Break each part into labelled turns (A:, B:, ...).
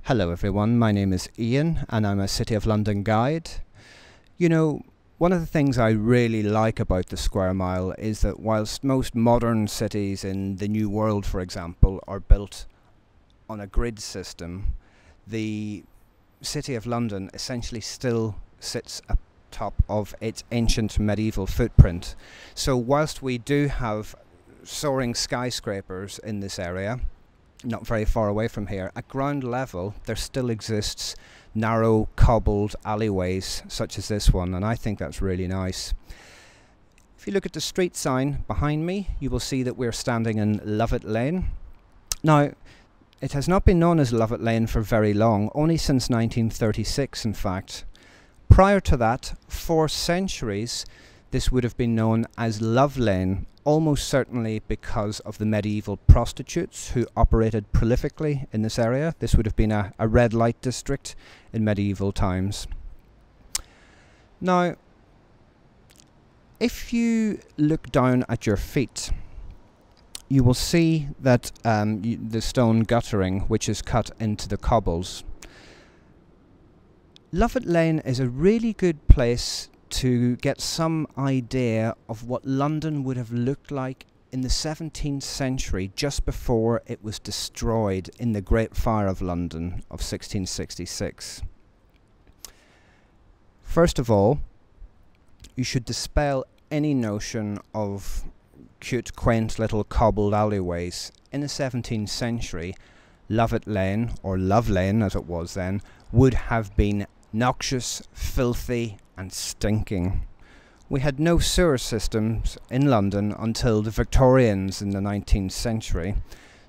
A: Hello everyone, my name is Ian and I'm a City of London guide. You know, one of the things I really like about the square mile is that whilst most modern cities in the New World, for example, are built on a grid system, the City of London essentially still sits atop of its ancient medieval footprint. So whilst we do have soaring skyscrapers in this area, not very far away from here, at ground level there still exists narrow cobbled alleyways such as this one, and I think that's really nice. If you look at the street sign behind me, you will see that we're standing in Lovat Lane. Now, it has not been known as Lovat Lane for very long, only since 1936 in fact. Prior to that, 4 centuries, this would have been known as Love Lane, almost certainly because of the medieval prostitutes who operated prolifically in this area. This would have been a red light district in medieval times. Now, if you look down at your feet, you will see that the stone guttering which is cut into the cobbles. Lovat Lane is a really good place to get some idea of what London would have looked like in the 17th century, just before it was destroyed in the Great Fire of London of 1666. First of all, you should dispel any notion of cute, quaint little cobbled alleyways. In the 17th century, Lovat Lane, or Love Lane as it was then, would have been noxious, filthy and stinking. We had no sewer systems in London until the Victorians in the 19th century.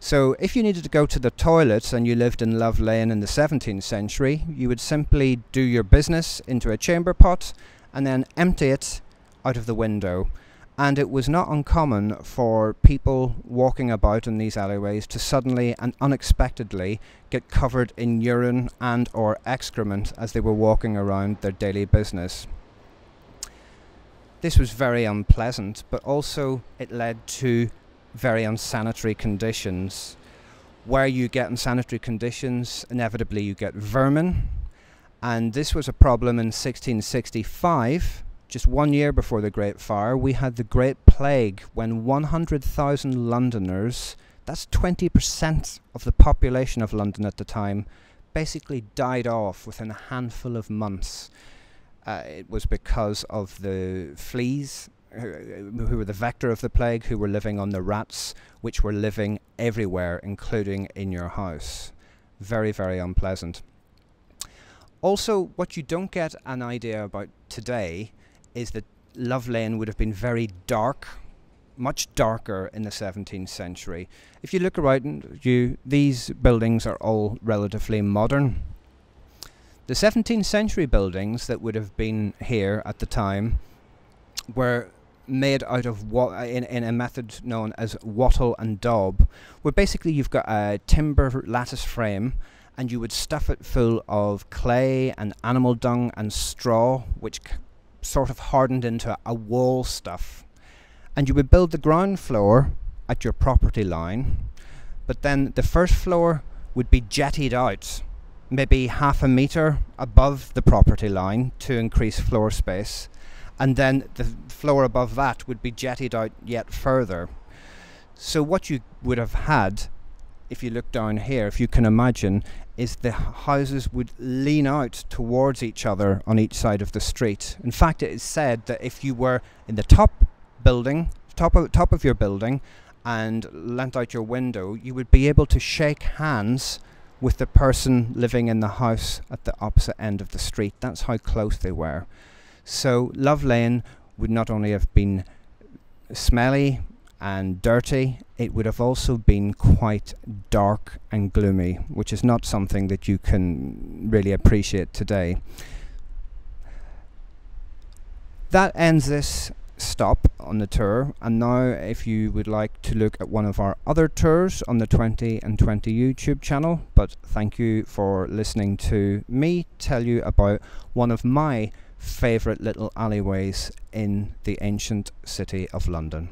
A: So if you needed to go to the toilet and you lived in Love Lane in the 17th century, you would simply do your business into a chamber pot and then empty it out of the window. And it was not uncommon for people walking about in these alleyways to suddenly and unexpectedly get covered in urine and or excrement as they were walking around their daily business. This was very unpleasant, but also it led to very unsanitary conditions. Where you get unsanitary conditions, inevitably you get vermin, and this was a problem in 1665. Just 1 year before the Great Fire, we had the Great Plague, when 100,000 Londoners, that's 20% of the population of London at the time, basically died off within a handful of months. It was because of the fleas, who were the vector of the plague, who were living on the rats, which were living everywhere, including in your house. Very, very unpleasant. Also, what you don't get an idea about today is that Love Lane would have been very dark, much darker in the 17th century. If you look around you, these buildings are all relatively modern. The 17th century buildings that would have been here at the time were made out of in a method known as wattle and daub, where basically you've got a timber lattice frame and you would stuff it full of clay and animal dung and straw, which sort of hardened into a wall stuff, and you would build the ground floor at your property line, but then the first floor would be jettied out maybe half a metre above the property line to increase floor space, and then the floor above that would be jettied out yet further. So what you would have had, if you look down here, if you can imagine, is the houses would lean out towards each other on each side of the street. In fact, it is said that if you were in the top of your building and leant out your window, you would be able to shake hands with the person living in the house at the opposite end of the street. That's how close they were. So Love Lane would not only have been smelly and dirty, it would have also been quite dark and gloomy, which is not something that you can really appreciate today. That ends this stop on the tour, and now if you would like to look at one of our other tours on the 20 and 20 YouTube channel, but thank you for listening to me tell you about one of my favourite little alleyways in the ancient city of London.